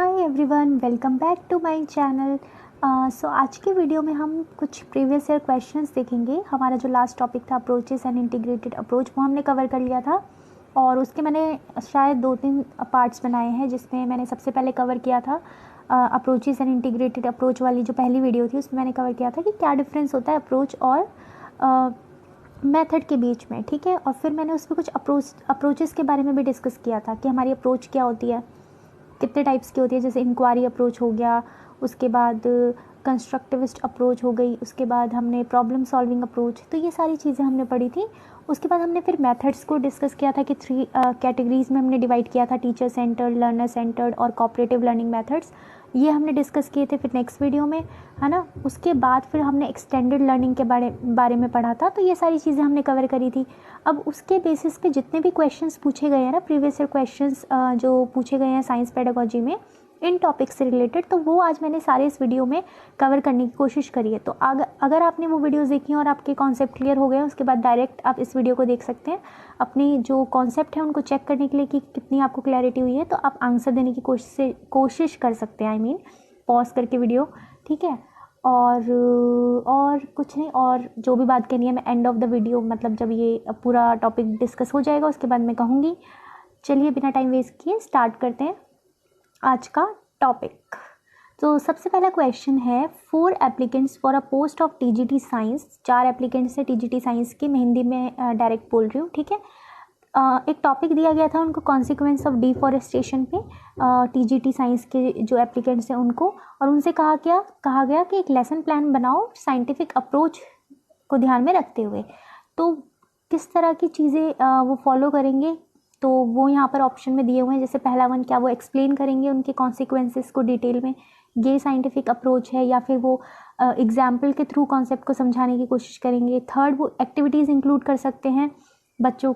Hi everyone, welcome back to my channel. So आज के video में हम कुछ प्रीवियस ईयर क्वेश्चंस देखेंगे। हमारा जो लास्ट टॉपिक था अप्रोचेस एंड इंटीग्रेटेड अप्रोच, वो हमने कवर कर लिया था और उसके मैंने शायद 2-3 पार्ट्स बनाए हैं, जिसमें मैंने सबसे पहले कवर किया था अप्रोचेस एंड इंटीग्रेटेड अप्रोच वाली जो पहली वीडियो थी, उसमें मैंने कवर किया था कि क्या डिफरेंस होता है अप्रोच और मेथड के बीच में। ठीक है, और फिर मैंने उसमें कुछ अप्रोचेस के बारे में भी डिस्कस किया था कि हमारी अप्रोच क्या होती है, कितने टाइप्स की होती है। जैसे इंक्वायरी अप्रोच हो गया, उसके बाद कंस्ट्रक्टिविस्ट अप्रोच हो गई, उसके बाद हमने प्रॉब्लम सॉल्विंग अप्रोच, तो ये सारी चीज़ें हमने पढ़ी थी। उसके बाद हमने फिर मेथड्स को डिस्कस किया था कि 3 कैटेगरीज में हमने डिवाइड किया था, टीचर सेंटर्ड, लर्नर सेंटर्ड और कोऑपरेटिव लर्निंग मेथड्स। ये हमने डिस्कस किए थे फिर नेक्स्ट वीडियो में, है ना। उसके बाद फिर हमने एक्सटेंडेड लर्निंग के बारे में पढ़ा था, तो ये सारी चीज़ें हमने कवर करी थी। अब उसके बेसिस पे जितने भी क्वेश्चंस पूछे गए हैं ना, प्रीवियस ईयर क्वेश्चंस जो पूछे गए हैं साइंस पेडागोजी में इन टॉपिक्स से रिलेटेड, तो वो आज मैंने सारे इस वीडियो में कवर करने की कोशिश करी है। तो अगर आपने वो वीडियोस देखी और आपके कॉन्सेप्ट क्लियर हो गए, उसके बाद डायरेक्ट आप इस वीडियो को देख सकते हैं अपनी जो कॉन्सेप्ट है उनको चेक करने के लिए कि कितनी आपको क्लैरिटी हुई है, तो आप आंसर देने की कोशिश कर सकते हैं। पॉज करके वीडियो, ठीक है। और कुछ नहीं, और जो भी बात करनी है मैं एंड ऑफ द वीडियो, मतलब जब ये पूरा टॉपिक डिस्कस हो जाएगा उसके बाद मैं कहूँगी। चलिए बिना टाइम वेस्ट किए स्टार्ट करते हैं आज का टॉपिक। तो सबसे पहला क्वेश्चन है, 4 applicants for a post of TGT science. 4 applicants है टीजीटी साइंस के, मैं हिंदी में डायरेक्ट बोल रही हूँ, ठीक है। एक टॉपिक दिया गया था उनको, कॉन्सिक्वेंस ऑफ डिफॉरेस्टेशन पे, टीजीटी साइंस के जो एप्लीकेंट्स हैं उनको, और उनसे कहा गया कि एक लेसन प्लान बनाओ साइंटिफिक अप्रोच को ध्यान में रखते हुए। तो किस तरह की चीज़ें वो फॉलो करेंगे, तो वो यहाँ पर ऑप्शन में दिए हुए हैं। जैसे पहला वन, क्या वो एक्सप्लेन करेंगे उनके कॉन्सिक्वेंसेस को डिटेल में, ये साइंटिफिक अप्रोच है, या फिर वो एग्जाम्पल के थ्रू कॉन्सेप्ट को समझाने की कोशिश करेंगे। थर्ड, वो एक्टिविटीज़ इंक्लूड कर सकते हैं बच्चों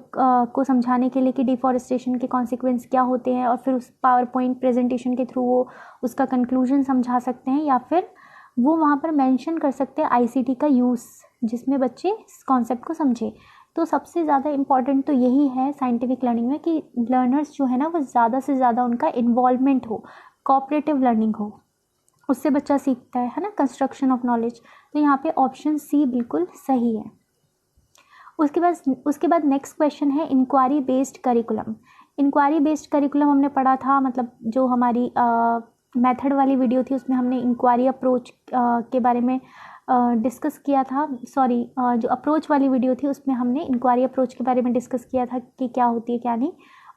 को समझाने के लिए कि डिफॉरेस्टेशन के कॉन्सिक्वेंस क्या होते हैं, और फिर उस पावर पॉइंट प्रेजेंटेशन के थ्रू वो उसका कंक्लूजन समझा सकते हैं, या फिर वो वहाँ पर मेंशन कर सकते हैं आईसीटी का यूज़, जिसमें बच्चे इस कॉन्सेप्ट को समझे। तो सबसे ज़्यादा इम्पॉर्टेंट तो यही है साइंटिफिक लर्निंग में कि लर्नर्स जो है ना, वो ज़्यादा से ज़्यादा उनका इन्वॉल्वमेंट हो, कोऑपरेटिव लर्निंग हो, उससे बच्चा सीखता है ना, कंस्ट्रक्शन ऑफ नॉलेज। तो यहाँ पे ऑप्शन सी बिल्कुल सही है। उसके बाद नेक्स्ट क्वेश्चन है, inquiry based curriculum. Inquiry based curriculum हमने पढ़ा था, मतलब जो हमारी मेथड वाली वीडियो थी उसमें हमने इंक्वायरी अप्रोच के बारे में डिस्कस किया था। जो अप्रोच वाली वीडियो थी उसमें हमने इंक्वायरी अप्रोच के बारे में डिस्कस किया था कि क्या होती है क्या नहीं।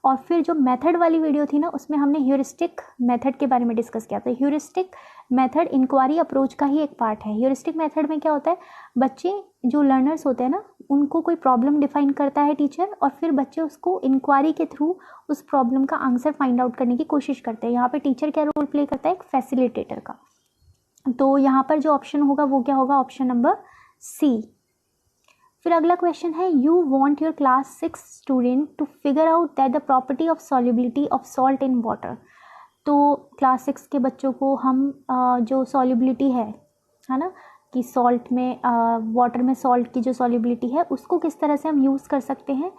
और फिर जो मेथड वाली वीडियो थी ना, उसमें हमने ह्यूरिस्टिक मेथड के बारे में डिस्कस किया था। ह्यूरिस्टिक मेथड इंक्वायरी अप्रोच का ही एक पार्ट है। ह्यूरिस्टिक मेथड में क्या होता है, बच्चे जो लर्नर्स होते हैं ना, उनको कोई प्रॉब्लम डिफाइन करता है टीचर, और फिर बच्चे उसको इंक्वायरी के थ्रू उस प्रॉब्लम का आंसर फाइंड आउट करने की कोशिश करते हैं। यहाँ पे टीचर क्या रोल प्ले करता है, एक फैसिलिटेटर का। तो यहाँ पर जो ऑप्शन होगा वो क्या होगा, ऑप्शन नंबर सी। फिर अगला क्वेश्चन है, you want your class 6 student to figure out that the property of solubility of salt in water. तो क्लास 6 के बच्चों को हम जो सॉल्युबिलिटी है ना, कि सॉल्ट में वाटर में सॉल्ट की जो सॉल्युबिलिटी है उसको किस तरह से हम यूज़ कर सकते हैं,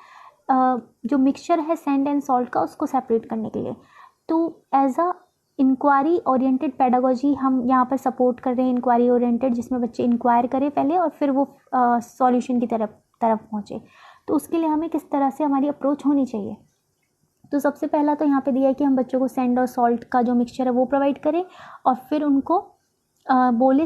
जो मिक्सचर है सैंड एंड सॉल्ट का, उसको सेपरेट करने के लिए। तो as a inquiry oriented pedagogy हम यहाँ पर सपोर्ट कर रहे हैं, इंक्वायरी ओरिएंटेड, जिसमें बच्चे इंक्वायर करें पहले और फिर वो सॉल्यूशन की तरफ पहुँचे। तो उसके लिए हमें किस तरह से हमारी अप्रोच होनी चाहिए। तो सबसे पहला तो यहाँ पे दिया है कि हम बच्चों को सैंड और सॉल्ट का जो मिक्सचर है वो प्रोवाइड करें, और फिर उनको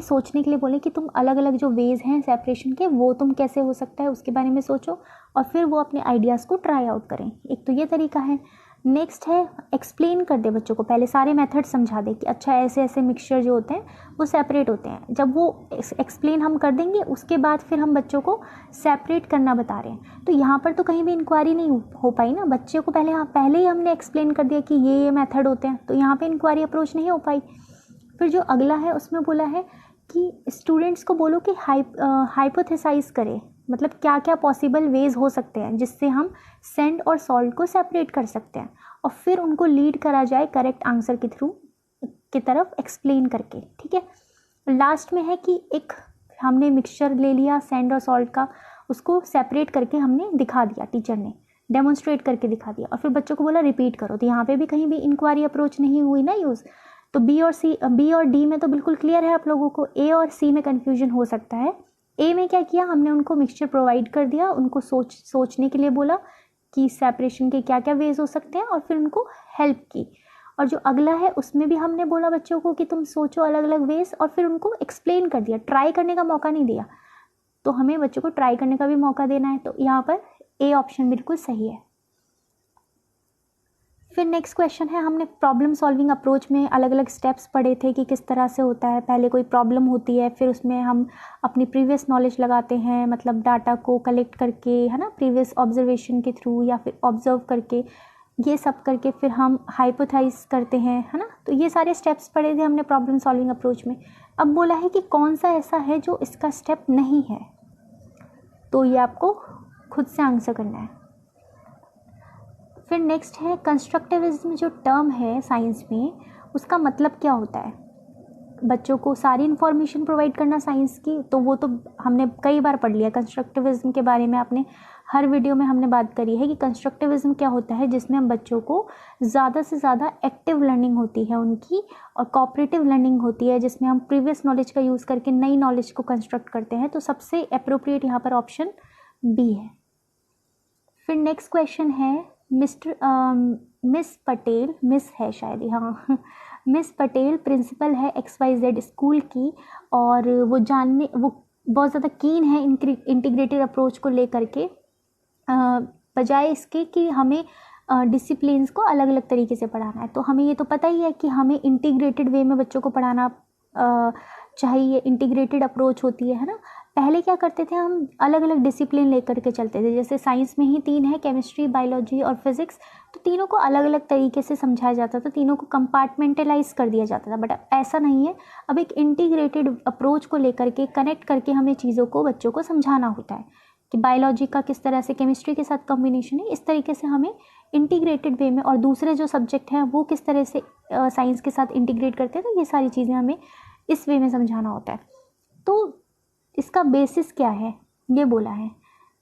सोचने के लिए बोले कि तुम अलग अलग जो वेज हैं सेपरेशन के, वो तुम कैसे हो सकता है उसके बारे में सोचो, और फिर वो अपने आइडियाज़ को ट्राई आउट करें। एक तो ये तरीका है। नेक्स्ट है, एक्सप्लेन कर दे बच्चों को, पहले सारे मेथड समझा दे कि अच्छा ऐसे ऐसे मिक्सचर जो होते हैं वो सेपरेट होते हैं। जब वो एक्सप्लेन हम कर देंगे, उसके बाद फिर हम बच्चों को सेपरेट करना बता रहे हैं। तो यहाँ पर तो कहीं भी इंक्वायरी नहीं हो पाई ना, बच्चे को पहले ही हमने एक्सप्लेन कर दिया कि ये मेथड होते हैं, तो यहाँ पर इंक्वायरी अप्रोच नहीं हो पाई। फिर जो अगला है उसमें बोला है कि स्टूडेंट्स को बोलो कि हाइपोथेसाइज करें, मतलब क्या क्या पॉसिबल वेज हो सकते हैं जिससे हम सैंड और सॉल्ट को सेपरेट कर सकते हैं, और फिर उनको लीड करा जाए करेक्ट आंसर के थ्रू की तरफ एक्सप्लेन करके। ठीक है, लास्ट में है कि एक हमने मिक्सचर ले लिया सैंड और सॉल्ट का, उसको सेपरेट करके हमने दिखा दिया, टीचर ने डेमोन्स्ट्रेट करके दिखा दिया, और फिर बच्चों को बोला रिपीट करो। तो यहाँ पे भी कहीं भी इंक्वायरी अप्रोच नहीं हुई ना यूज़, तो बी और डी में तो बिल्कुल क्लियर है आप लोगों को, ए और सी में कन्फ्यूजन हो सकता है। ए में क्या किया हमने, उनको मिक्सचर प्रोवाइड कर दिया, उनको सोचने के लिए बोला कि सेपरेशन के क्या क्या वेज हो सकते हैं, और फिर उनको हेल्प की। और जो अगला है उसमें भी हमने बोला बच्चों को कि तुम सोचो अलग अलग वेज, और फिर उनको एक्सप्लेन कर दिया, ट्राई करने का मौका नहीं दिया। तो हमें बच्चों को ट्राई करने का भी मौका देना है, तो यहाँ पर ए ऑप्शन बिल्कुल सही है। फिर नेक्स्ट क्वेश्चन है, हमने प्रॉब्लम सॉल्विंग अप्रोच में अलग अलग स्टेप्स पढ़े थे कि किस तरह से होता है। पहले कोई प्रॉब्लम होती है, फिर उसमें हम अपनी प्रीवियस नॉलेज लगाते हैं, मतलब डाटा को कलेक्ट करके, है ना, प्रीवियस ऑब्जर्वेशन के थ्रू या फिर ऑब्जर्व करके, ये सब करके फिर हम हाइपोथेसाइज करते हैं, है ना। तो ये सारे स्टेप्स पढ़े थे हमने प्रॉब्लम सॉल्विंग अप्रोच में। अब बोला है कि कौन सा ऐसा है जो इसका स्टेप नहीं है, तो ये आपको खुद से आंसर करना है। फिर नेक्स्ट है कंस्ट्रक्टिविज्म, जो टर्म है साइंस में, उसका मतलब क्या होता है। बच्चों को सारी इन्फॉर्मेशन प्रोवाइड करना साइंस की, तो वो तो हमने कई बार पढ़ लिया। कंस्ट्रक्टिविज्म के बारे में आपने हर वीडियो में हमने बात करी है कि कंस्ट्रक्टिविज्म क्या होता है, जिसमें हम बच्चों को ज़्यादा से ज़्यादा एक्टिव लर्निंग होती है उनकी, और कोऑपरेटिव लर्निंग होती है, जिसमें हम प्रीवियस नॉलेज का यूज़ करके नई नॉलेज को कंस्ट्रक्ट करते हैं। तो सबसे अप्रोप्रिएट यहाँ पर ऑप्शन बी है। फिर नेक्स्ट क्वेश्चन है, मिस पटेल, मिस है शायद, हाँ मिस पटेल प्रिंसिपल है XYZ स्कूल की, और वो बहुत ज़्यादा कीन है इंटीग्रेटेड अप्रोच को लेकर के, बजाय इसके कि हमें डिसिप्लिन्स को अलग अलग तरीके से पढ़ाना है। तो हमें ये तो पता ही है कि हमें इंटीग्रेटेड वे में बच्चों को पढ़ाना चाहिए, इंटीग्रेटेड अप्रोच होती है ना। पहले क्या करते थे, हम अलग अलग डिसिप्लिन लेकर के चलते थे, जैसे साइंस में ही 3 है, केमिस्ट्री, बायोलॉजी और फिजिक्स, तो तीनों को अलग अलग तरीके से समझाया जाता था, तीनों को कंपार्टमेंटलाइज कर दिया जाता था। बट ऐसा नहीं है, अब एक इंटीग्रेटेड अप्रोच को लेकर के कनेक्ट करके हमें चीज़ों को बच्चों को समझाना होता है कि बायोलॉजी का किस तरह से केमिस्ट्री के साथ कॉम्बिनेशन है, इस तरीके से हमें इंटीग्रेटेड वे में, और दूसरे जो सब्जेक्ट हैं वो किस तरह से साइंस के साथ इंटीग्रेट करते हैं, तो ये सारी चीज़ें हमें इस वे में समझाना होता है। तो इसका बेसिस क्या है ये बोला है,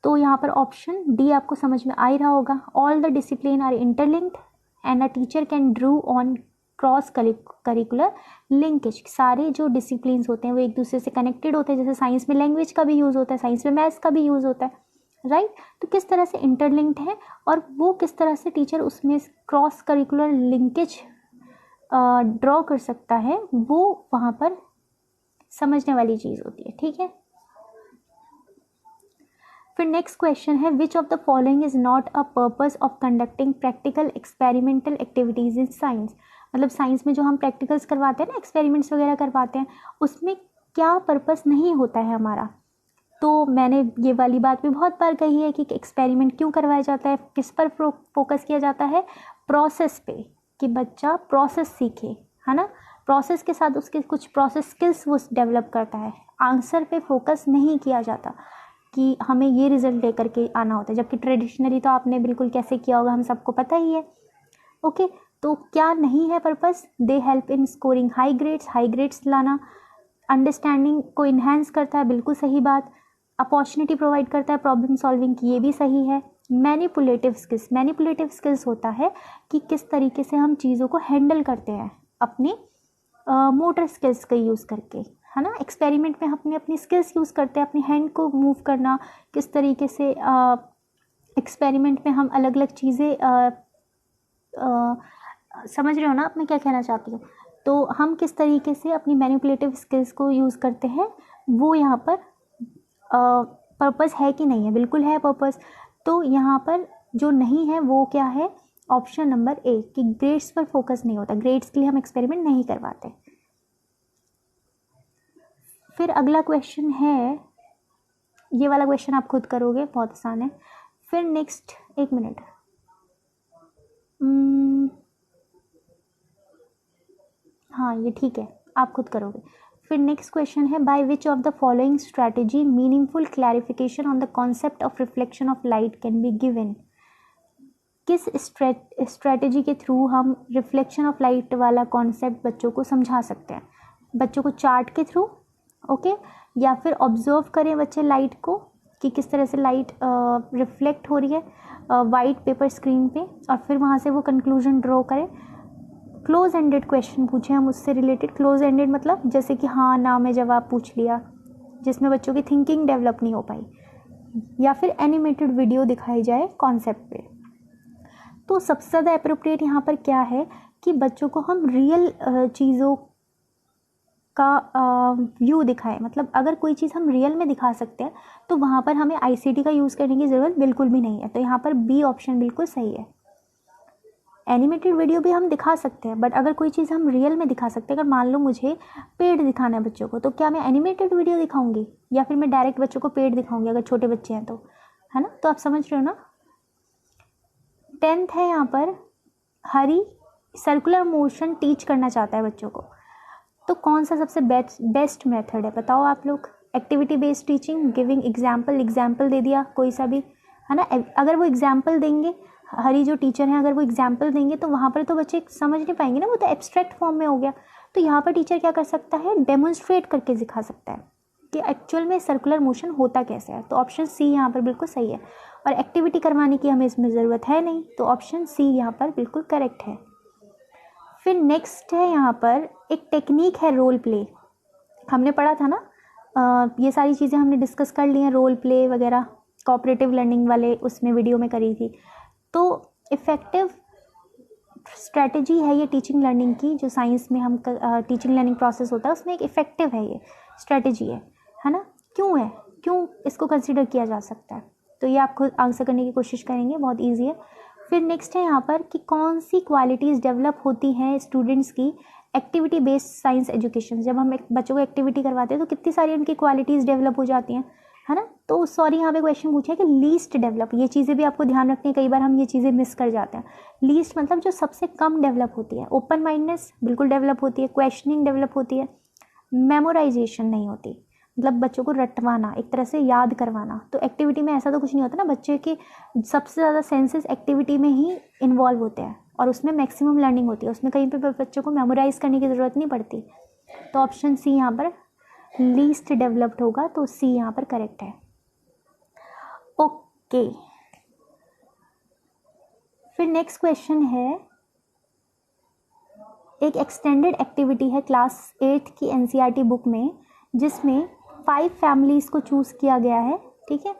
तो यहाँ पर ऑप्शन डी आपको समझ में आ ही रहा होगा। All the discipline are interlinked and a teacher can draw on cross curricular linkage. सारे जो डिसिप्लिन्स होते हैं वो एक दूसरे से कनेक्टेड होते हैं, जैसे साइंस में लैंग्वेज का भी यूज़ होता है, साइंस में मैथ्स का भी यूज़ होता है, राइट। तो किस तरह से इंटरलिंक्ड है, और वो किस तरह से टीचर उसमें क्रॉस करिकुलर लिंकेज ड्रॉ कर सकता है, वो वहाँ पर समझने वाली चीज़ होती है, ठीक है। फिर नेक्स्ट क्वेश्चन है, विच of the following is not a purpose of conducting practical experimental activities in science. मतलब साइंस में जो हम प्रैक्टिकल्स करवाते हैं ना, एक्सपेरिमेंट्स वगैरह करवाते हैं, उसमें क्या पर्पस नहीं होता है हमारा। तो मैंने ये वाली बात भी बहुत बार कही है कि एक्सपेरिमेंट क्यों करवाया जाता है, किस पर फोकस किया जाता है, प्रोसेस पे, कि बच्चा प्रोसेस सीखे, है ना, प्रोसेस के साथ उसके कुछ प्रोसेस स्किल्स वो डेवलप करता है। आंसर पे फोकस नहीं किया जाता कि हमें ये रिजल्ट लेकर के आना होता है, जबकि ट्रेडिशनली तो आपने बिल्कुल कैसे किया होगा हम सबको पता ही है। ओके, तो क्या नहीं है purpose, they help in scoring high grades लाना, अंडरस्टैंडिंग को इन्हेंस करता है, बिल्कुल सही बात, अपॉर्चुनिटी प्रोवाइड करता है प्रॉब्लम सॉल्विंग की, ये भी सही है। मैनिपुलेटिव स्किल्स होता है कि किस तरीके से हम चीज़ों को हैंडल करते हैं अपने मोटर स्किल्स का यूज़ करके, है ना। एक्सपेरिमेंट में हम अपनी स्किल्स यूज़ करते हैं, अपनी हैंड को मूव करना, किस तरीके से एक्सपेरिमेंट में हम अलग अलग चीज़ें समझ रहे हो ना आप मैं क्या कहना चाहती हूँ। तो हम किस तरीके से अपनी मैनिपुलेटिव स्किल्स को यूज़ करते हैं, वो यहाँ पर पर्पस है कि नहीं है, बिल्कुल है पर्पस। तो यहाँ पर जो नहीं है वो क्या है, ऑप्शन नंबर ए, कि ग्रेड्स पर फोकस नहीं होता, ग्रेड्स के लिए हम एक्सपेरिमेंट नहीं करवाते। फिर अगला क्वेश्चन है, ये वाला क्वेश्चन आप खुद करोगे, बहुत आसान है। फिर नेक्स्ट, एक मिनट, हाँ ये ठीक है, आप खुद करोगे। फिर नेक्स्ट क्वेश्चन है, by which of the following strategy meaningful clarification on the concept of reflection of light can be given. किस स्ट्रैटेजी के थ्रू हम रिफ्लेक्शन ऑफ लाइट वाला कॉन्सेप्ट बच्चों को समझा सकते हैं, बच्चों को चार्ट के थ्रू, ओके, या फिर ऑब्जर्व करें बच्चे लाइट को कि किस तरह से लाइट रिफ्लेक्ट हो रही है वाइट पेपर स्क्रीन पे, और फिर वहाँ से वो कंक्लूजन ड्रॉ करें, क्लोज एंडेड क्वेश्चन पूछे हम उससे रिलेटेड। क्लोज एंडेड मतलब जैसे कि हाँ ना में जवाब पूछ लिया, जिसमें बच्चों की थिंकिंग डेवलप नहीं हो पाई, या फिर एनिमेटेड वीडियो दिखाई जाए कॉन्सेप्ट पे। तो सबसे ज़्यादा अप्रोप्रिएट यहाँ पर क्या है कि बच्चों को हम रियल चीज़ों का व्यू दिखाएं। मतलब अगर कोई चीज़ हम रियल में दिखा सकते हैं तो वहाँ पर हमें आईसीटी का यूज़ करने की ज़रूरत बिल्कुल भी नहीं है। तो यहाँ पर बी ऑप्शन बिल्कुल सही है। एनिमेटेड वीडियो भी हम दिखा सकते हैं, बट अगर कोई चीज़ हम रियल में दिखा सकते हैं, अगर मान लो मुझे पेड़ दिखाना है बच्चों को, तो क्या मैं एनिमेटेड वीडियो दिखाऊंगी या फिर मैं डायरेक्ट बच्चों को पेड़ दिखाऊंगी अगर छोटे बच्चे हैं तो, है ना। तो आप समझ रहे हो ना। 10th है यहाँ पर, हरी सर्कुलर मोशन टीच करना चाहता है बच्चों को, तो कौन सा सबसे बेस्ट मेथड है बताओ आप लोग। Activity based teaching, giving example दे दिया कोई सा भी, है ना। अगर वो एग्जाम्पल देंगे, हरी जो टीचर हैं अगर वो एग्जाम्पल देंगे तो वहाँ पर तो बच्चे समझ नहीं पाएंगे ना, वो तो एब्स्ट्रैक्ट फॉर्म में हो गया। तो यहाँ पर टीचर क्या कर सकता है, डेमोन्स्ट्रेट करके दिखा सकता है कि एक्चुअल में सर्कुलर मोशन होता कैसे है। तो ऑप्शन सी यहाँ पर बिल्कुल सही है। और एक्टिविटी करवाने की हमें इसमें ज़रूरत है नहीं, तो ऑप्शन सी यहाँ पर बिल्कुल करेक्ट है। फिर नेक्स्ट है यहाँ पर एक टेक्निक है रोल प्ले, हमने पढ़ा था ना। ये सारी चीज़ें हमने डिस्कस कर ली हैं, रोल प्ले वगैरह कोऑपरेटिव लर्निंग वाले उसमें वीडियो में करी थी। तो इफ़ेक्टिव स्ट्रेटजी है ये टीचिंग लर्निंग की, जो साइंस में हम टीचिंग लर्निंग प्रोसेस होता है उसमें एक इफ़ेक्टिव है ये स्ट्रेटजी है ना। क्यों है, क्यों इसको कंसिडर किया जा सकता है, तो ये आप खुद आंसर करने की कोशिश करेंगे, बहुत ईजी है। फिर नेक्स्ट है यहाँ पर कि कौन सी क्वालिटीज़ डेवलप होती हैं स्टूडेंट्स की एक्टिविटी बेस्ड साइंस एजुकेशन। जब हम एक बच्चों को एक्टिविटी करवाते हैं तो कितनी सारी उनकी क्वालिटीज़ डेवलप हो जाती हैं, है ना। तो सॉरी यहाँ पे क्वेश्चन पूछा है कि लीस्ट डेवलप, ये चीज़ें भी आपको ध्यान रखनी है, कई बार हम ये चीज़ें मिस कर जाते हैं। लीस्ट मतलब जो सबसे कम डेवलप होती है। ओपन माइंडनेस बिल्कुल डेवलप होती है, क्वेश्चनिंग डेवलप होती है, मेमोराइजेशन नहीं होती, मतलब बच्चों को रटवाना, एक तरह से याद करवाना। तो एक्टिविटी में ऐसा तो कुछ नहीं होता ना, बच्चे के सबसे ज़्यादा सेंसेस एक्टिविटी में ही इन्वॉल्व होते हैं और उसमें मैक्सिमम लर्निंग होती है, उसमें कहीं पे बच्चों को मेमोराइज करने की ज़रूरत नहीं पड़ती। तो ऑप्शन सी यहाँ पर लीस्ट डेवलप्ड होगा, तो सी यहाँ पर करेक्ट है। ओके, फिर नेक्स्ट क्वेश्चन है, एक एक्सटेंडेड एक्टिविटी है क्लास 8 की एनसीईआरटी बुक में, जिसमें 5 फैमिलीज़ को चूज़ किया गया है, ठीक है,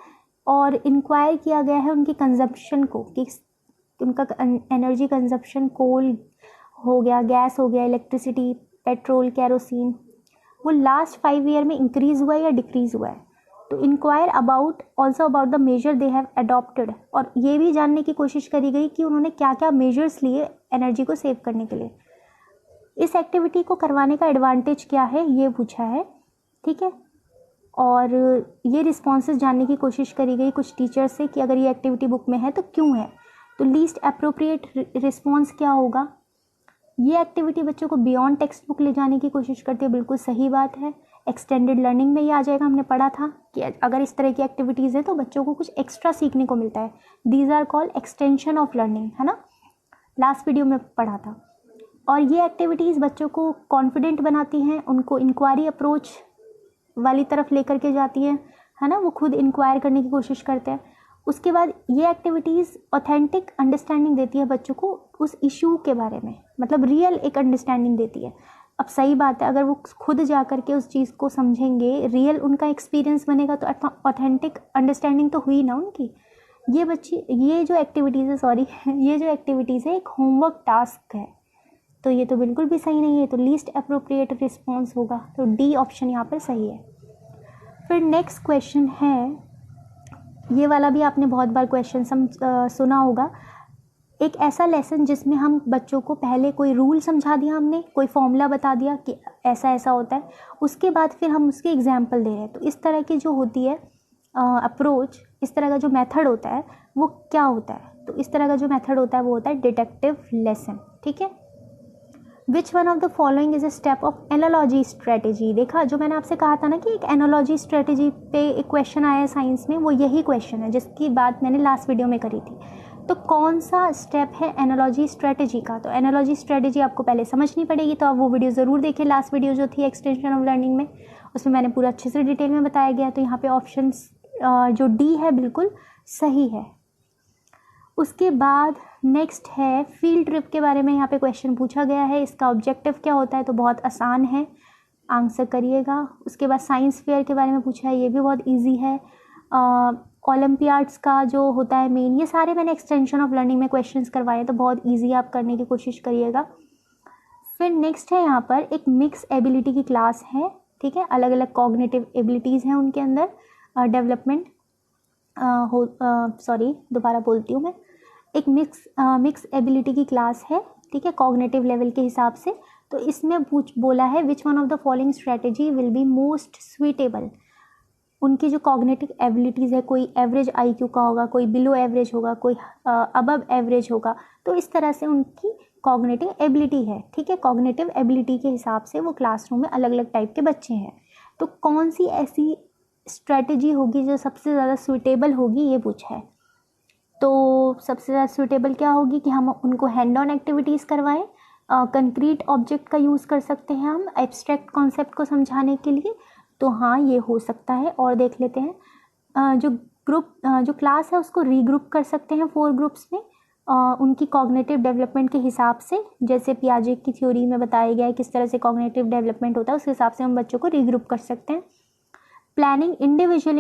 और इंक्वायर किया गया है उनकी कंजप्शन को, कि उनका एनर्जी कंजप्शन कोल हो गया, गैस हो गया, इलेक्ट्रिसिटी, पेट्रोल, केरोसिन, वो लास्ट 5 ईयर में इंक्रीज़ हुआ है या डिक्रीज़ हुआ है। तो inquire also about the measure they have adopted, और ये भी जानने की कोशिश करी गई कि उन्होंने क्या क्या मेजर्स लिए एनर्जी को सेव करने के लिए। इस एक्टिविटी को करवाने का एडवांटेज क्या है ये पूछा है, ठीक है। और ये रिस्पॉन्सेज जानने की कोशिश करी गई कुछ टीचर्स से कि अगर ये एक्टिविटी बुक में है तो क्यों है। तो लीस्ट अप्रोप्रिएट रिस्पॉन्स क्या होगा, ये एक्टिविटी बच्चों को बियॉन्ड टेक्स्ट बुक ले जाने की कोशिश करती है, बिल्कुल सही बात है। एक्सटेंडेड लर्निंग में ये आ जाएगा, हमने पढ़ा था कि अगर इस तरह की एक्टिविटीज़ है तो बच्चों को कुछ एक्स्ट्रा सीखने को मिलता है। These are called extension of learning, है ना, लास्ट वीडियो में पढ़ा था। और ये एक्टिविटीज़ बच्चों को कॉन्फिडेंट बनाती हैं, उनको इंक्वायरी अप्रोच वाली तरफ लेकर के जाती हैं, है ना, वो खुद इंक्वायर करने की कोशिश करते हैं। उसके बाद ये एक्टिविटीज़ ऑथेंटिक अंडरस्टैंडिंग देती है बच्चों को उस इशू के बारे में, मतलब रियल एक अंडरस्टैंडिंग देती है। अब सही बात है, अगर वो खुद जा कर के उस चीज़ को समझेंगे, रियल उनका एक्सपीरियंस बनेगा, तो ऑथेंटिक अंडरस्टैंडिंग तो हुई ना उनकी। ये जो एक्टिविटीज़ है एक होमवर्क टास्क है, तो ये तो बिल्कुल भी सही नहीं है, तो लीस्ट अप्रोप्रिएट रिस्पॉन्स होगा, तो डी ऑप्शन यहाँ पर सही है। फिर नेक्स्ट क्वेश्चन है, ये वाला भी आपने बहुत बार क्वेश्चन सुना होगा, एक ऐसा लेसन जिसमें हम बच्चों को पहले कोई रूल समझा दिया, हमने कोई फॉर्मूला बता दिया कि ऐसा ऐसा होता है, उसके बाद फिर हम उसके एग्जाम्पल दे रहे हैं। तो इस तरह की जो होती है अप्रोच, इस तरह का जो मेथड होता है वो क्या होता है, तो इस तरह का जो मेथड होता है वो होता है डिडक्टिव लेसन, ठीक है। Which one of the following is a step of analogy strategy. देखा, जो मैंने आपसे कहा था ना कि एक एनालॉजी स्ट्रेटेजी पे एक क्वेश्चन आया है साइंस में, वो यही क्वेश्चन है जिसकी बात मैंने लास्ट वीडियो में करी थी। तो कौन सा स्टेप है एनालॉजी स्ट्रेटेजी का, तो एनालॉजी स्ट्रेटेजी आपको पहले समझनी पड़ेगी, तो आप वो वीडियो ज़रूर देखें, लास्ट वीडियो जो थी एक्सटेंशन ऑफ लर्निंग में, उसमें मैंने पूरा अच्छे से डिटेल में बताया गया। तो यहाँ पे ऑप्शन जो डी है बिल्कुल सही है। उसके बाद नेक्स्ट है फील्ड ट्रिप के बारे में यहाँ पे क्वेश्चन पूछा गया है, इसका ऑब्जेक्टिव क्या होता है, तो बहुत आसान है, आंसर करिएगा। उसके बाद साइंस फेयर के बारे में पूछा है, ये भी बहुत इजी है। ओलंपियाड्स का जो होता है मेन, ये सारे मैंने एक्सटेंशन ऑफ लर्निंग में क्वेश्चंस करवाए, तो बहुत इजी आप करने की कोशिश करिएगा। फिर नेक्स्ट है यहाँ पर एक मिक्स एबिलिटी की क्लास है, ठीक है, अलग अलग कॉग्निटिव एबिलिटीज़ हैं उनके अंदर डेवलपमेंट दोबारा बोलती हूँ मैं, एक मिक्स एबिलिटी की क्लास है, ठीक है, कॉग्निटिव लेवल के हिसाब से। तो इसमें बोला है which one of the following strategy will be most suitable. उनकी जो कॉग्निटिव एबिलिटीज़ है, कोई एवरेज आईक्यू का होगा, कोई बिलो एवरेज होगा, कोई अबव एवरेज होगा, तो इस तरह से उनकी कॉग्निटिव एबिलिटी है, ठीक है। कॉग्निटिव एबिलिटी के हिसाब से वो क्लासरूम में अलग अलग टाइप के बच्चे हैं, तो कौन सी ऐसी स्ट्रेटेजी होगी जो सबसे ज़्यादा सूटेबल होगी, ये पूछा है। तो सबसे ज़्यादा सूटेबल क्या होगी कि हम उनको हैंड ऑन एक्टिविटीज़ करवाएं, कंक्रीट ऑब्जेक्ट का यूज़ कर सकते हैं हम एब्स्ट्रैक्ट कॉन्सेप्ट को समझाने के लिए, तो हाँ ये हो सकता है। और देख लेते हैं जो क्लास है उसको रीग्रुप कर सकते हैं 4 ग्रुप्स में, उनकी कॉग्निटिव डेवलपमेंट के हिसाब से, जैसे पियाजे की थ्योरी में बताया गया है किस तरह से कॉग्निटिव डेवलपमेंट होता है, उस हिसाब से हम बच्चों को रीग्रुप कर सकते हैं। Planning individual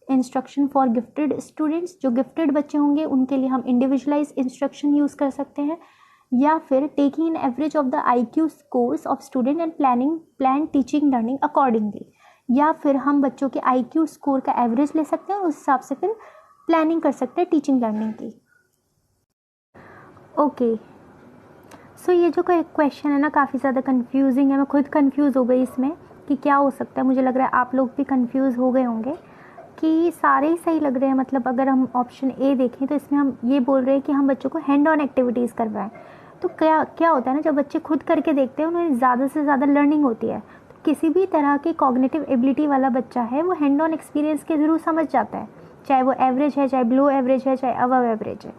instruction for gifted students, जो गिफ्टेड बच्चे होंगे उनके लिए हम इंडिविजुअलाइज इंस्ट्रक्शन यूज़ कर सकते हैं। या फिर taking an average of the IQ scores of student and plan teaching learning accordingly, या फिर हम बच्चों के IQ स्कोर का एवरेज ले सकते हैं और उस हिसाब से फिर प्लानिंग कर सकते हैं टीचिंग लर्निंग की। ओके, सो ये जो क्वेश्चन है ना काफ़ी ज़्यादा कंफ्यूजिंग है, मैं खुद कंफ्यूज हो गई इसमें कि क्या हो सकता है। मुझे लग रहा है आप लोग भी कंफ्यूज हो गए होंगे कि सारे ही सही लग रहे हैं। मतलब अगर हम ऑप्शन ए देखें तो इसमें हम ये बोल रहे हैं कि हम बच्चों को हैंड ऑन एक्टिविटीज़ करवाएं, तो क्या होता है ना, जब बच्चे खुद करके देखते हैं उन्हें ज़्यादा से ज़्यादा लर्निंग होती है। तो किसी भी तरह की कॉग्निटिव एबिलिटी वाला बच्चा है वो हैंड ऑन एक्सपीरियंस के थ्रू समझ जाता है, चाहे वो एवरेज है, चाहे बिलो एवरेज है, चाहे अबव एवरेज है।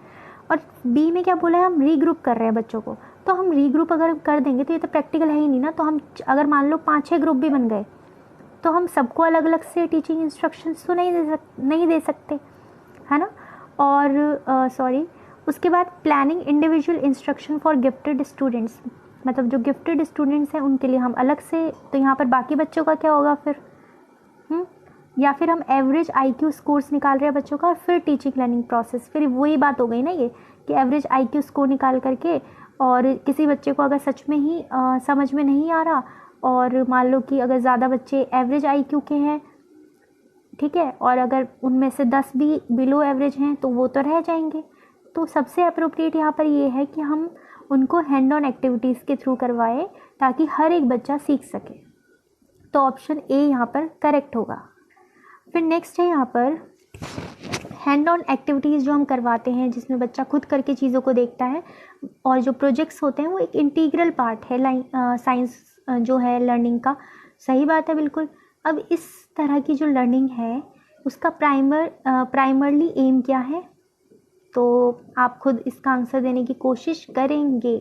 और बी में क्या बोला है, हम रीग्रुप कर रहे हैं बच्चों को, तो हम रीग्रुप अगर कर देंगे तो ये तो प्रैक्टिकल है ही नहीं ना। तो हम अगर मान लो 5-6 ग्रुप भी बन गए तो हम सबको अलग अलग से टीचिंग इंस्ट्रक्शंस तो नहीं दे सकते, है ना। और उसके बाद planning individual instruction for gifted students, मतलब जो गिफ्टेड स्टूडेंट्स हैं उनके लिए हम अलग से, तो यहाँ पर बाकी बच्चों का क्या होगा फिर, या फिर हम एवरेज IQ स्कोर्स निकाल रहे हैं बच्चों का और फिर टीचिंग लर्निंग प्रोसेस, फिर वही बात हो गई ना ये कि एवरेज IQ स्कोर निकाल करके, और किसी बच्चे को अगर सच में ही समझ में नहीं आ रहा, और मान लो कि अगर ज़्यादा बच्चे एवरेज IQ के हैं, ठीक है, और अगर उनमें से 10 भी बिलो एवरेज हैं तो वो तो रह जाएंगे। तो सबसे अप्रोप्रिएट यहाँ पर ये है कि हम उनको हैंड ऑन एक्टिविटीज़ के थ्रू करवाएं ताकि हर एक बच्चा सीख सके। तो ऑप्शन ए यहाँ पर करेक्ट होगा। फिर नेक्स्ट है यहाँ पर हैंड ऑन एक्टिविटीज़ जो हम करवाते हैं जिसमें बच्चा खुद करके चीज़ों को देखता है, और जो प्रोजेक्ट्स होते हैं वो एक इंटीग्रल पार्ट है साइंस जो है लर्निंग का। सही बात है बिल्कुल। अब इस तरह की जो लर्निंग है उसका प्राइमरली एम क्या है, तो आप खुद इसका आंसर देने की कोशिश करेंगे।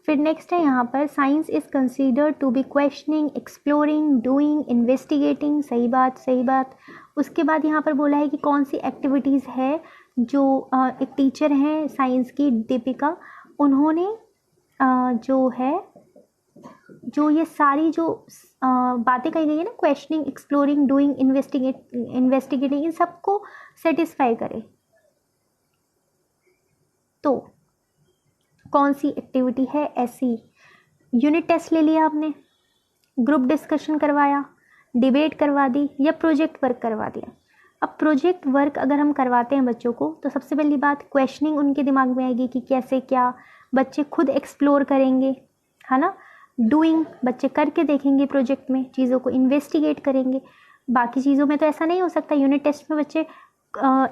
फिर नेक्स्ट है यहाँ पर science is considered to be questioning, exploring, doing, investigating. सही बात। उसके बाद यहाँ पर बोला है कि कौन सी एक्टिविटीज़ है जो एक टीचर हैं साइंस की दीपिका, उन्होंने जो ये सारी जो बातें कही गई है ना, क्वेश्चनिंग, एक्सप्लोरिंग, डूइंग, इन्वेस्टिगेटिंग, इन सबको सेटिस्फाई करे। तो कौन सी एक्टिविटी है ऐसी? यूनिट टेस्ट ले लिया आपने, ग्रुप डिस्कशन करवाया, डिबेट करवा दी, या प्रोजेक्ट वर्क करवा दिया। अब प्रोजेक्ट वर्क अगर हम करवाते हैं बच्चों को तो सबसे पहली बात क्वेश्चनिंग उनके दिमाग में आएगी कि कैसे क्या, बच्चे खुद एक्सप्लोर करेंगे, है ना। डूइंग, बच्चे करके देखेंगे प्रोजेक्ट में, चीज़ों को इन्वेस्टिगेट करेंगे। बाकी चीज़ों में तो ऐसा नहीं हो सकता, यूनिट टेस्ट में बच्चे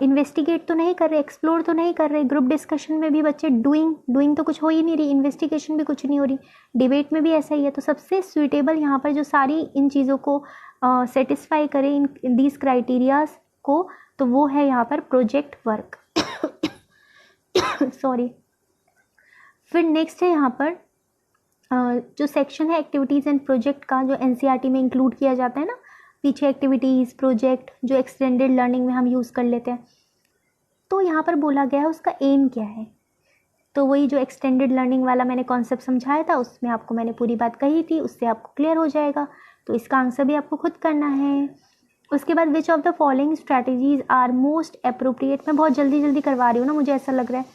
इन्वेस्टिगेट तो नहीं कर रहे, एक्सप्लोर तो नहीं कर रहे। ग्रुप डिस्कशन में भी बच्चे डूइंग तो कुछ हो ही नहीं रही, इन्वेस्टिगेशन भी कुछ नहीं हो रही, डिबेट में भी ऐसा ही है। तो सबसे सूटेबल यहाँ पर जो सारी इन चीज़ों को सेटिस्फाई करे, इन दीज क्राइटेरियाज को, तो वो है यहाँ पर प्रोजेक्ट वर्क। सॉरी। फिर नेक्स्ट है यहाँ पर जो सेक्शन है एक्टिविटीज़ एंड प्रोजेक्ट का, जो NCERT में इंक्लूड किया जाता है ना, पीछे एक्टिविटीज़, प्रोजेक्ट जो एक्सटेंडेड लर्निंग में हम यूज़ कर लेते हैं। तो यहाँ पर बोला गया है उसका एम क्या है। तो वही जो एक्सटेंडेड लर्निंग वाला मैंने कॉन्सेप्ट समझाया था, उसमें आपको मैंने पूरी बात कही थी, उससे आपको क्लियर हो जाएगा। तो इसका आंसर भी आपको खुद करना है। उसके बाद which of the following strategies are most appropriate. मैं बहुत जल्दी जल्दी करवा रही हूँ ना, मुझे ऐसा लग रहा है,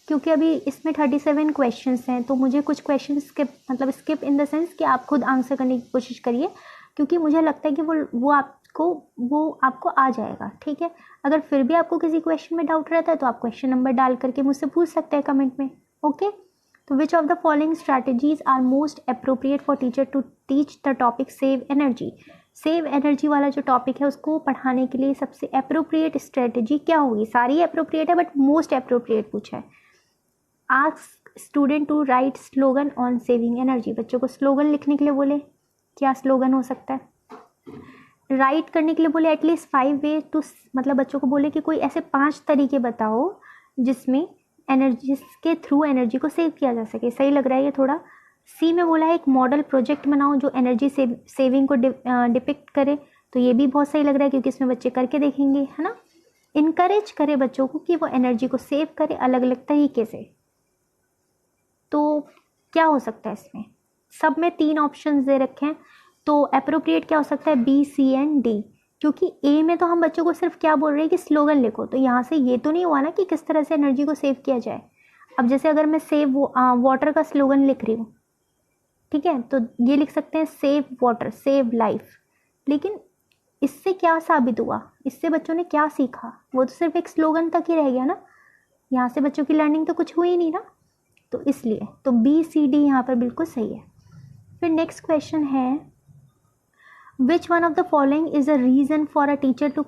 क्योंकि अभी इसमें 37 क्वेश्चंस हैं, तो मुझे कुछ question skip in the sense कि आप खुद आंसर करने की कोशिश करिए, क्योंकि मुझे लगता है कि वो आपको आ जाएगा। ठीक है, अगर फिर भी आपको किसी क्वेश्चन में डाउट रहता है तो आप क्वेश्चन नंबर डाल करके मुझसे पूछ सकते हैं कमेंट में। ओके, तो which of the following strategies are most appropriate for teacher to teach the topic save energy. Save energy वाला जो टॉपिक है उसको पढ़ाने के लिए सबसे अप्रोप्रिएट स्ट्रेटजी क्या होगी। सारी अप्रोप्रिएट है बट मोस्ट अप्रोप्रिएट पूछा है। Ask student to write slogan on saving energy. बच्चों को स्लोगन लिखने के लिए बोले, क्या स्लोगन हो सकता है। राइट करने के लिए बोले एटलीस्ट 5 वे टू, मतलब बच्चों को बोले कि कोई ऐसे 5 तरीके बताओ जिसमें एनर्जी, जिसके थ्रू एनर्जी को सेव किया जा सके। सही लग रहा है ये थोड़ा। सी में बोला है एक मॉडल प्रोजेक्ट बनाओ जो एनर्जी सेविंग को डिपिक्ट करे। तो ये भी बहुत सही लग रहा है क्योंकि इसमें बच्चे करके देखेंगे, है ना। इनकरेज करे बच्चों को कि वो एनर्जी को सेव करे अलग अलग तरीके से। तो क्या हो सकता है इसमें, सब में 3 ऑप्शन दे रखे हैं, तो अप्रोप्रिएट क्या हो सकता है, बी, सी एंड डी। क्योंकि ए में तो हम बच्चों को सिर्फ क्या बोल रहे हैं कि स्लोगन लिखो, तो यहाँ से ये तो नहीं हुआ ना कि किस तरह से एनर्जी को सेव किया जाए। अब जैसे अगर मैं सेव वाटर का स्लोगन लिख रही हूँ, ठीक है, तो ये लिख सकते हैं सेव वाटर, सेव लाइफ। लेकिन इससे क्या साबित हुआ, इससे बच्चों ने क्या सीखा, वो तो सिर्फ एक स्लोगन तक ही रह गया ना। यहाँ से बच्चों की लर्निंग तो कुछ हुई नहीं ना। तो इसलिए तो बी, सी, डी यहाँ पर बिल्कुल सही है। फिर नेक्स्ट क्वेश्चन है, Which one of the following is a reason for a teacher to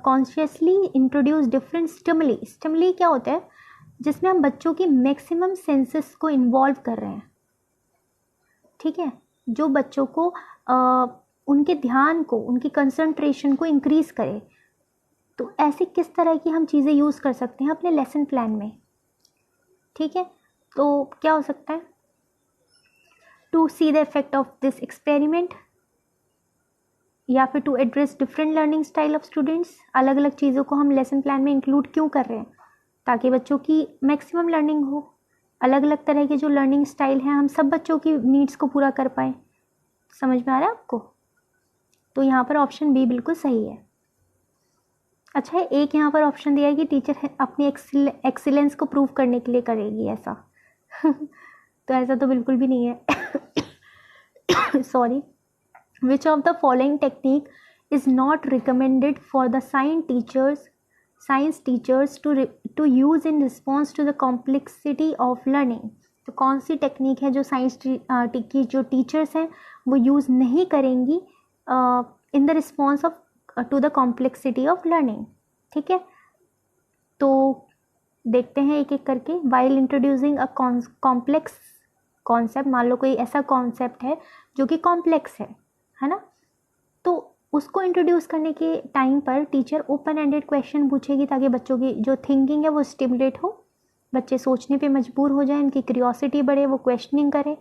consciously introduce different stimuli? Stimuli क्या होता है, जिसमें हम बच्चों की मैक्सिमम सेंसेस को इन्वॉल्व कर रहे हैं। ठीक है, जो बच्चों को उनके ध्यान को, उनकी कंसंट्रेशन को इंक्रीज करे। तो ऐसी किस तरह की हम चीज़ें यूज़ कर सकते हैं अपने लेसन प्लान में। ठीक है, तो क्या हो सकता है, to see the effect of this experiment, या फिर to address different learning style of students. अलग अलग चीज़ों को हम लेसन प्लान में इंक्लूड क्यों कर रहे हैं, ताकि बच्चों की मैक्सिमम लर्निंग हो। अलग अलग तरह के जो लर्निंग स्टाइल हैं, हम सब बच्चों की नीड्स को पूरा कर पाएँ। समझ में आ रहा है आपको। तो यहाँ पर ऑप्शन बी बिल्कुल सही है। अच्छा है, एक यहाँ पर ऑप्शन दिया है कि टीचर अपनी एक्सीलेंस को प्रूव करने के लिए करेगी ऐसा तो ऐसा तो बिल्कुल भी नहीं है sorry. Which of the following technique is not recommended for the science teachers to use in response to the complexity of learning? तो कौन सी टेक्निक है जो साइंस की जो टीचर्स हैं वो यूज़ नहीं करेंगी in the response of to the complexity of learning. ठीक है, तो देखते हैं एक एक करके। While introducing a complex concept, मान लो कोई ऐसा कॉन्सेप्ट है जो कि कॉम्प्लेक्स है ना, तो उसको इंट्रोड्यूस करने के टाइम पर टीचर ओपन एंडेड क्वेश्चन पूछेगी ताकि बच्चों की जो थिंकिंग है वो स्टिमुलेट हो, बच्चे सोचने पे मजबूर हो जाए, उनकी क्यूरियोसिटी बढ़े, वो क्वेश्चनिंग करें।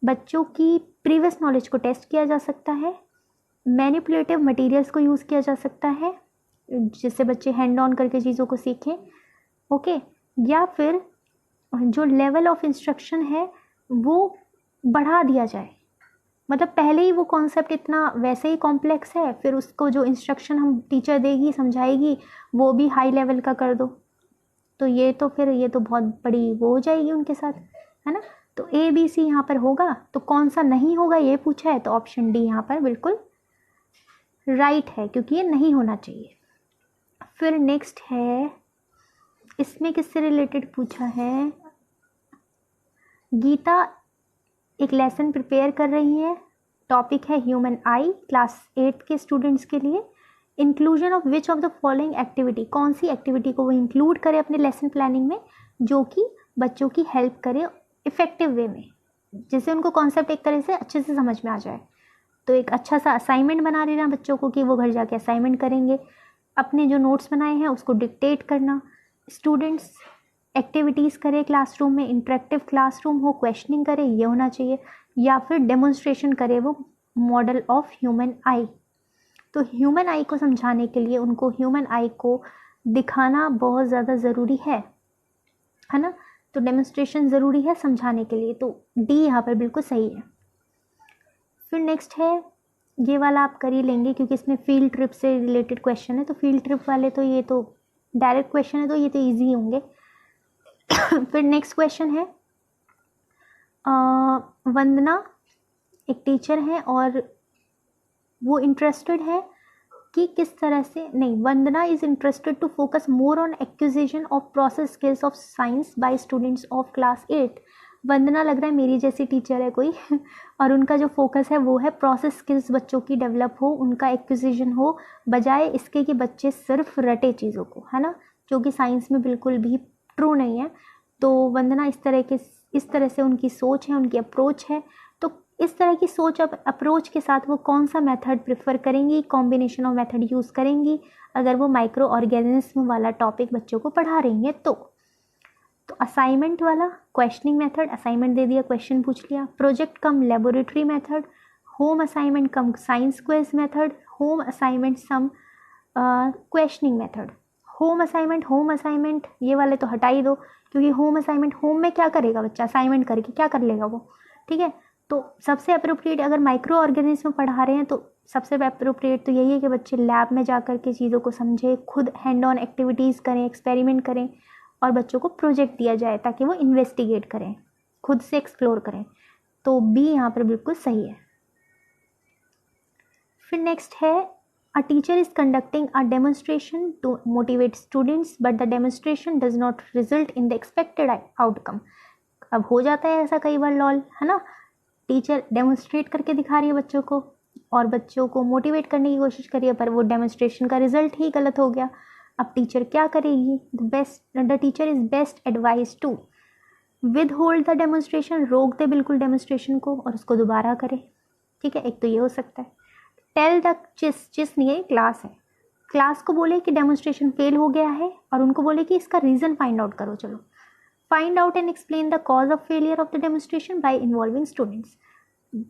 बच्चों की प्रीवियस नॉलेज को टेस्ट किया जा सकता है। मैनिपुलेटिव मटेरियल्स को यूज़ किया जा सकता है जिससे बच्चे हैंड ऑन करके चीज़ों को सीखें। ओके, या फिर जो लेवल ऑफ इंस्ट्रक्शन है वो बढ़ा दिया जाए, मतलब पहले ही वो कॉन्सेप्ट इतना वैसे ही कॉम्प्लेक्स है, फिर उसको जो इंस्ट्रक्शन हम टीचर देगी, समझाएगी, वो भी हाई लेवल का कर दो, तो ये तो फिर ये तो बहुत बड़ी वो हो जाएगी उनके साथ, है ना। तो ए, बी, सी यहाँ पर होगा, तो कौन सा नहीं होगा ये पूछा है, तो ऑप्शन डी यहाँ पर बिल्कुल राइट है, क्योंकि ये नहीं होना चाहिए। फिर नेक्स्ट है, इसमें किससे रिलेटेड पूछा है, गीता एक लेसन प्रिपेयर कर रही है, टॉपिक है ह्यूमन आई, क्लास 8 के स्टूडेंट्स के लिए। Inclusion of which of the following activity, कौन सी एक्टिविटी को वो इंक्लूड करे अपने लेसन प्लानिंग में जो कि बच्चों की हेल्प करे इफेक्टिव वे में, जिससे उनको कॉन्सेप्ट एक तरह से अच्छे से समझ में आ जाए। तो एक अच्छा सा असाइनमेंट बना देना बच्चों को कि वो घर जाके असाइनमेंट करेंगे, अपने जो नोट्स बनाए हैं उसको डिक्टेट करना, स्टूडेंट्स एक्टिविटीज़ करें क्लासरूम में, इंटरेक्टिव क्लासरूम हो, क्वेश्चनिंग करें, ये होना चाहिए, या फिर डेमोन्स्ट्रेशन करे वो मॉडल ऑफ ह्यूमन आई। तो ह्यूमन आई को समझाने के लिए उनको ह्यूमन आई को दिखाना बहुत ज़्यादा ज़रूरी है ना, तो डेमोन्स्ट्रेशन ज़रूरी है समझाने के लिए, तो डी यहाँ पर बिल्कुल सही है। फिर नेक्स्ट है, ये वाला आप कर ही लेंगे क्योंकि इसमें फील्ड ट्रिप से रिलेटेड क्वेश्चन है, तो फील्ड ट्रिप वाले तो ये तो डायरेक्ट क्वेश्चन है तो ये तो ईजी होंगे। फिर नेक्स्ट क्वेश्चन है, वंदना एक टीचर है और वो इंटरेस्टेड है कि किस तरह से, नहीं, Vandana is interested to focus more on acquisition of process skills of science by students of class 8। Vandana लग रहा है मेरी जैसी टीचर है कोई और उनका जो फोकस है वो है प्रोसेस स्किल्स बच्चों की डेवलप हो, उनका एक्विजिशन हो, बजाय इसके कि बच्चे सिर्फ रटे चीज़ों को, है ना, जो कि साइंस में बिल्कुल भी ट्रू नहीं है। तो वंदना इस तरह से उनकी सोच है, उनकी अप्रोच है। तो इस तरह की सोच अब अप्रोच के साथ वो कौन सा मेथड प्रेफर करेंगी, कॉम्बिनेशन ऑफ मेथड यूज़ करेंगी अगर वो माइक्रो ऑर्गेनिज्म वाला टॉपिक बच्चों को पढ़ा रही हैं तो असाइनमेंट वाला क्वेश्चनिंग मेथड, असाइनमेंट दे दिया, क्वेश्चन पूछ लिया, project cum laboratory method, home assignment cum science quiz method, home assignment cum questioning method. Home assignment ये वाले तो हटा ही दो क्योंकि होम असाइनमेंट होम में क्या करेगा बच्चा, असाइनमेंट करके क्या कर लेगा वो, ठीक है। तो सबसे अप्रोप्रिएट अगर माइक्रो ऑर्गेनिज्म पढ़ा रहे हैं तो सबसे अप्रोप्रिएट तो यही है कि बच्चे लैब में जा कर के चीज़ों को समझे, खुद हैंड ऑन एक्टिविटीज़ करें, एक्सपेरिमेंट करें और बच्चों को प्रोजेक्ट दिया जाए ताकि वो इन्वेस्टिगेट करें, खुद से एक्सप्लोर करें। तो बी यहाँ पर बिल्कुल सही है। फिर नेक्स्ट है, a teacher is conducting a demonstration to motivate students but the demonstration does not result in the expected outcome. अब हो जाता है ऐसा कई बार लॉल, है ना, टीचर डेमोन्स्ट्रेट करके दिखा रही है बच्चों को और बच्चों को मोटिवेट करने की कोशिश कर रही है पर वो डेमोन्स्ट्रेशन का रिजल्ट ही गलत हो गया। अब टीचर क्या करेगी, the teacher is best advice to withhold the demonstration, रोक दे बिल्कुल डेमोन्स्ट्रेशन को और उसको दोबारा करे, ठीक है, एक तो ये हो सकता है। टेल द चिस नहीं है, क्लास है, क्लास को बोले कि डेमोन्स्ट्रेशन फेल हो गया है और उनको बोले कि इसका रीज़न फाइंड आउट करो, चलो find out and explain the cause of failure of the demonstration bye involving students.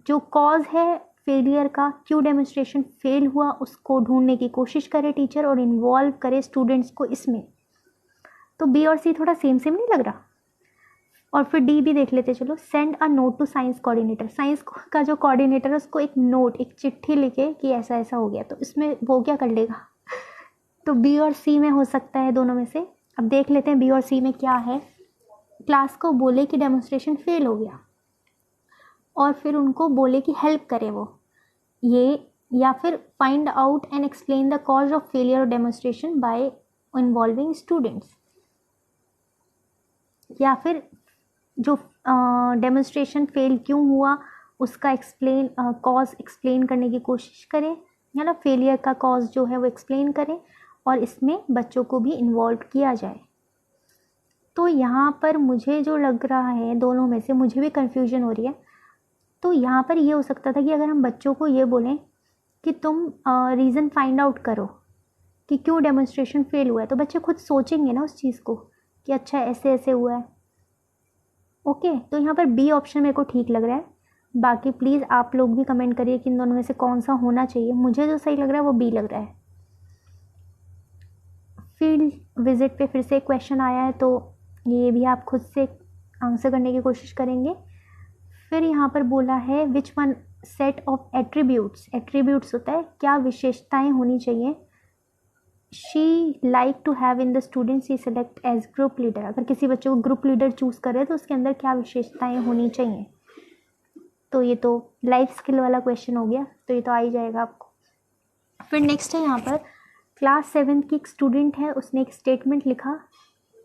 जो कॉज है फेलियर का, क्यों डेमोन्स्ट्रेशन फेल हुआ, उसको ढूंढने की कोशिश करे टीचर और इन्वॉल्व करे स्टूडेंट्स को इसमें। तो बी और सी थोड़ा सेम नहीं लग रहा। और फिर डी भी देख लेते चलो, send a note to science coordinator, science का जो कोऑर्डिनेटर है उसको एक नोट, एक चिट्ठी लिखे कि ऐसा ऐसा हो गया, तो इसमें वो क्या कर लेगा। तो बी और सी में हो सकता है दोनों में से। अब देख लेते हैं बी और सी में क्या है। क्लास को बोले कि डेमोन्स्ट्रेशन फेल हो गया और फिर उनको बोले कि हेल्प करे वो, ये, या फिर find out and explain the cause of failure of demonstration bye involving students, या फिर जो डेमोन्स्ट्रेशन फेल क्यों हुआ उसका कॉज एक्सप्लेन करने की कोशिश करें, है ना, फेलियर का कॉज जो है वो एक्सप्लेन करें और इसमें बच्चों को भी इन्वॉल्व किया जाए। तो यहाँ पर मुझे जो लग रहा है दोनों में से, मुझे भी कन्फ्यूजन हो रही है, तो यहाँ पर ये हो सकता था कि अगर हम बच्चों को ये बोलें कि तुम रीज़न फाइंड आउट करो कि क्यों डेमोन्स्ट्रेशन फेल हुआ है, तो बच्चे खुद सोचेंगे ना उस चीज़ को कि अच्छा ऐसे ऐसे हुआ है। ओके, तो यहाँ पर बी ऑप्शन मेरे को ठीक लग रहा है। बाकी प्लीज़ आप लोग भी कमेंट करिए कि इन दोनों में से कौन सा होना चाहिए। मुझे जो सही लग रहा है वो बी लग रहा है। फील्ड विजिट पे फिर से क्वेश्चन आया है तो ये भी आप खुद से आंसर करने की कोशिश करेंगे। फिर यहाँ पर बोला है which one set of attributes होता है, क्या विशेषताएं होनी चाहिए she like to have in the student see select as group leader. अगर किसी बच्चे को ग्रुप लीडर चूज़ करे तो उसके अंदर क्या विशेषताएं होनी चाहिए। तो ये तो लाइफ स्किल वाला क्वेश्चन हो गया, तो ये तो आ ही जाएगा आपको। फिर नेक्स्ट है यहाँ पर क्लास 7 की एक स्टूडेंट है, उसने एक स्टेटमेंट लिखा,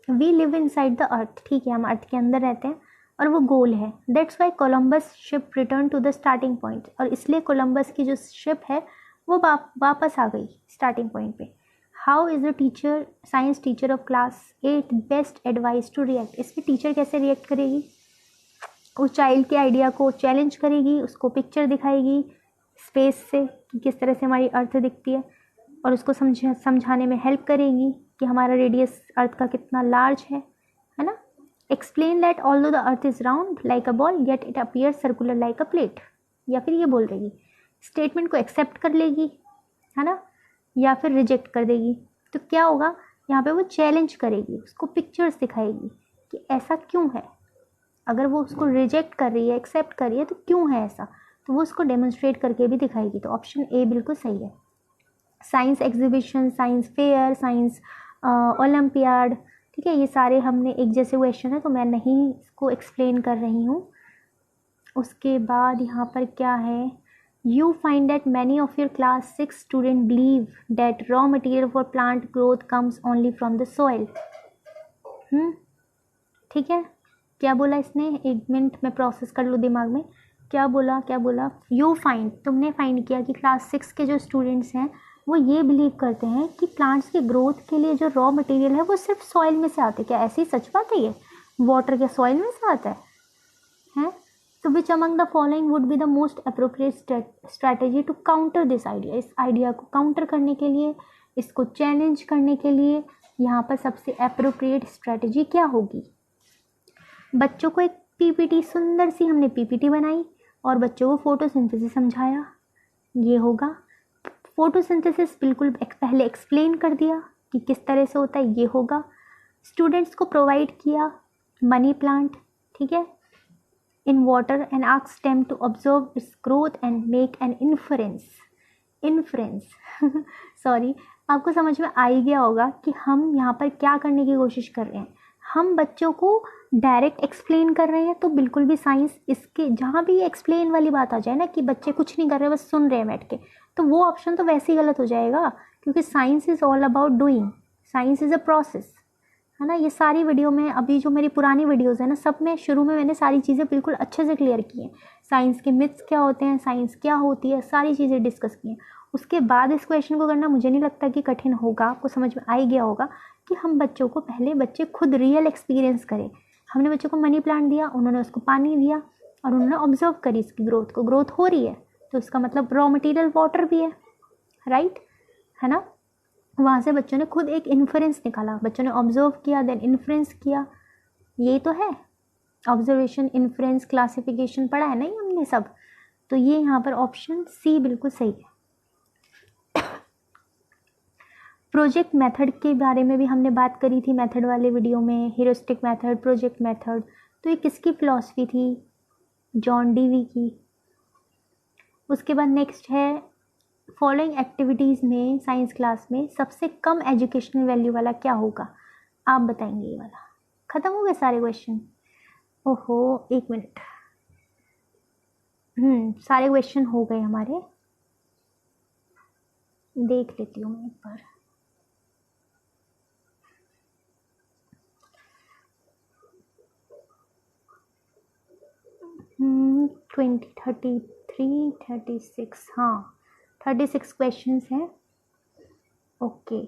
we live inside the earth, ठीक है, हम अर्थ के अंदर रहते हैं और वो गोल है, that's why Columbus ship return to the starting point, और इसलिए कोलम्बस की जो शिप है वो वापस आ गई स्टार्टिंग पॉइंट पे। How is the teacher, science teacher of class 8 best advice to react, इसमें टीचर कैसे रिएक्ट करेगी, उस चाइल्ड के आइडिया को चैलेंज करेगी, उसको पिक्चर दिखाएगी स्पेस से कि किस तरह से हमारी अर्थ दिखती है और उसको समझाने में हेल्प करेगी कि हमारा रेडियस अर्थ का कितना लार्ज है ना। Explain that although the earth is round like a ball yet it appear circular like a plate, या फिर ये बोल देगी, स्टेटमेंट को एक्सेप्ट कर लेगी, है ना, या फिर रिजेक्ट कर देगी। तो क्या होगा, यहाँ पे वो चैलेंज करेगी, उसको पिक्चर्स दिखाएगी कि ऐसा क्यों है। अगर वो उसको रिजेक्ट कर रही है, एक्सेप्ट कर रही है, तो क्यों है ऐसा, तो वो उसको डेमोन्स्ट्रेट करके भी दिखाएगी। तो ऑप्शन ए बिल्कुल सही है। Science exhibition, science fair, science olympiad, ठीक है, ये सारे हमने एक जैसे क्वेश्चन है तो मैं नहीं इसको एक्सप्लेन कर रही हूँ। उसके बाद यहाँ पर क्या है, you find that many of your class 6 student believe that raw material for plant growth comes only from the soil. ठीक है, क्या बोला इसने, एक मिनट मैं प्रोसेस कर लूँ दिमाग में। क्या बोला, यू फाइंड, तुमने फाइंड किया कि क्लास 6 के जो स्टूडेंट्स हैं वो ये बिलीव करते हैं कि प्लांट्स के ग्रोथ के लिए जो रॉ मटेरियल है वो सिर्फ सॉइल में से आते हैं। क्या ऐसी सच बात है, ये वाटर के सॉइल में से आता है? तो which among the following would be the most appropriate strategy to counter this idea. इस आइडिया को काउंटर करने के लिए, इसको चैलेंज करने के लिए यहाँ पर सबसे अप्रोप्रिएट स्ट्रैटेजी क्या होगी? बच्चों को एक पीपीटी, सुंदर सी हमने पीपीटी बनाई और बच्चों को फोटोसिंथेसिस समझाया, ये होगा। फोटोसिंथेसिस बिल्कुल पहले एक्सप्लेन कर दिया कि किस तरह से होता है, ये होगा। स्टूडेंट्स को प्रोवाइड किया मनी प्लांट, ठीक है, in water and asked them to observe its growth and make an inference sorry, आपको समझ में आ ही गया होगा कि हम यहाँ पर क्या करने की कोशिश कर रहे हैं। हम बच्चों को डायरेक्ट एक्सप्लेन कर रहे हैं, तो बिल्कुल भी साइंस इसके जहाँ भी एक्सप्लेन वाली बात आ जाए ना कि बच्चे कुछ नहीं कर रहे बस सुन रहे हैं बैठ के, तो वो ऑप्शन तो वैसे ही गलत हो जाएगा, क्योंकि science is all about doing, science is a process, है ना। ये सारी वीडियो में, अभी जो मेरी पुरानी वीडियोज़ है ना, सब में शुरू में मैंने सारी चीज़ें बिल्कुल अच्छे से क्लियर की हैं। साइंस के मिथ्स क्या होते हैं, साइंस क्या होती है, सारी चीज़ें डिस्कस की हैं। उसके बाद इस क्वेश्चन को करना मुझे नहीं लगता कि कठिन होगा, आपको समझ में आ ही गया होगा कि हम बच्चों को, पहले बच्चे खुद रियल एक्सपीरियंस करें। हमने बच्चों को मनी प्लांट दिया, उन्होंने उसको पानी दिया और उन्होंने ऑब्जर्व करी इसकी ग्रोथ को, ग्रोथ हो रही है तो इसका मतलब रॉ मटेरियल वाटर भी है, राइट, है ना। वहाँ से बच्चों ने खुद एक इन्फ्रेंस निकाला, बच्चों ने ऑब्जर्व किया देन इन्फ्रेंस किया, ये तो है ऑब्जर्वेशन, इन्फ्रेंस, क्लासिफिकेशन पढ़ा है नहीं हमने सब। तो ये यहाँ पर ऑप्शन सी बिल्कुल सही है। प्रोजेक्ट मेथड के बारे में भी हमने बात करी थी मेथड वाले वीडियो में, ह्यूरिस्टिक मेथड, प्रोजेक्ट मेथड। तो ये किसकी फिलॉसफी थी? जॉन डीवी की। उसके बाद नेक्स्ट है, फॉलोइंग एक्टिविटीज़ में साइंस क्लास में सबसे कम एजुकेशनल वैल्यू वाला क्या होगा? आप बताएंगे ये वाला। ख़त्म हो गए सारे क्वेश्चन? ओहो, एक मिनट, सारे क्वेश्चन हो गए हमारे, देख लेती हूँ मैं एक बार। हम्म, 20, 33, 36, हाँ 36 क्वेश्चंस हैं। ओके,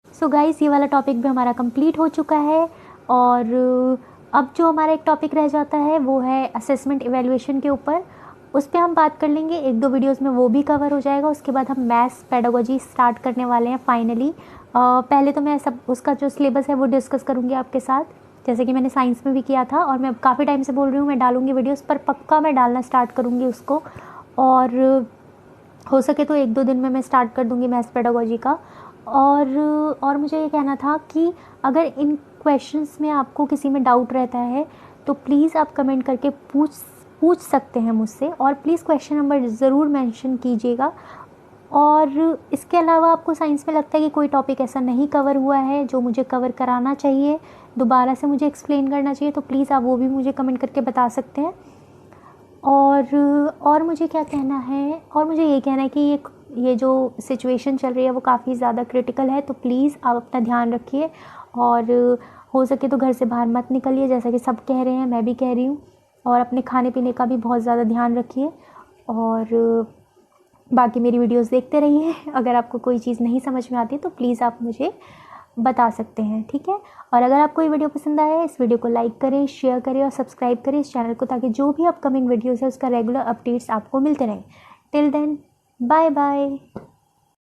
सो गाइस ये वाला टॉपिक भी हमारा कंप्लीट हो चुका है। और अब जो हमारा एक टॉपिक रह जाता है वो है असेसमेंट इवैल्यूएशन के ऊपर। उस पर हम बात कर लेंगे, एक दो वीडियोस में वो भी कवर हो जाएगा। उसके बाद हम मैथ्स पेडागोजी स्टार्ट करने वाले हैं फाइनली। पहले तो मैं सब उसका जो सिलेबस है वो डिस्कस करूँगी आपके साथ, जैसे कि मैंने साइंस में भी किया था। और मैं काफ़ी टाइम से बोल रही हूँ मैं डालूँगी वीडियोस, पर पक्का मैं डालना स्टार्ट करूँगी उसको। और हो सके तो एक दो दिन में मैं स्टार्ट कर दूँगी मैथ्स पेडागोजी का। और मुझे ये कहना था कि अगर इन क्वेश्चंस में आपको किसी में डाउट रहता है तो प्लीज़ आप कमेंट करके पूछ सकते हैं मुझसे, और प्लीज़ क्वेश्चन नंबर ज़रूर मेंशन कीजिएगा। और इसके अलावा आपको साइंस में लगता है कि कोई टॉपिक ऐसा नहीं कवर हुआ है जो मुझे कवर कराना चाहिए, दोबारा से मुझे एक्सप्लेन करना चाहिए, तो प्लीज़ आप वो भी मुझे कमेंट करके बता सकते हैं। और मुझे क्या कहना है, और मुझे ये कहना है कि ये जो सिचुएशन चल रही है वो काफ़ी ज़्यादा क्रिटिकल है, तो प्लीज़ आप अपना ध्यान रखिए। और हो सके तो घर से बाहर मत निकलिए, जैसा कि सब कह रहे हैं, मैं भी कह रही हूँ। और अपने खाने पीने का भी बहुत ज़्यादा ध्यान रखिए। और बाकी मेरी वीडियोस देखते रहिए। अगर आपको कोई चीज़ नहीं समझ में आती तो प्लीज़ आप मुझे बता सकते हैं, ठीक है। और अगर आपको ये वीडियो पसंद आया है, इस वीडियो को लाइक करें, शेयर करें और सब्सक्राइब करें इस चैनल को, ताकि जो भी अपकमिंग वीडियोस है उसका रेगुलर अपडेट्स आपको मिलते रहें। Till then, bye bye.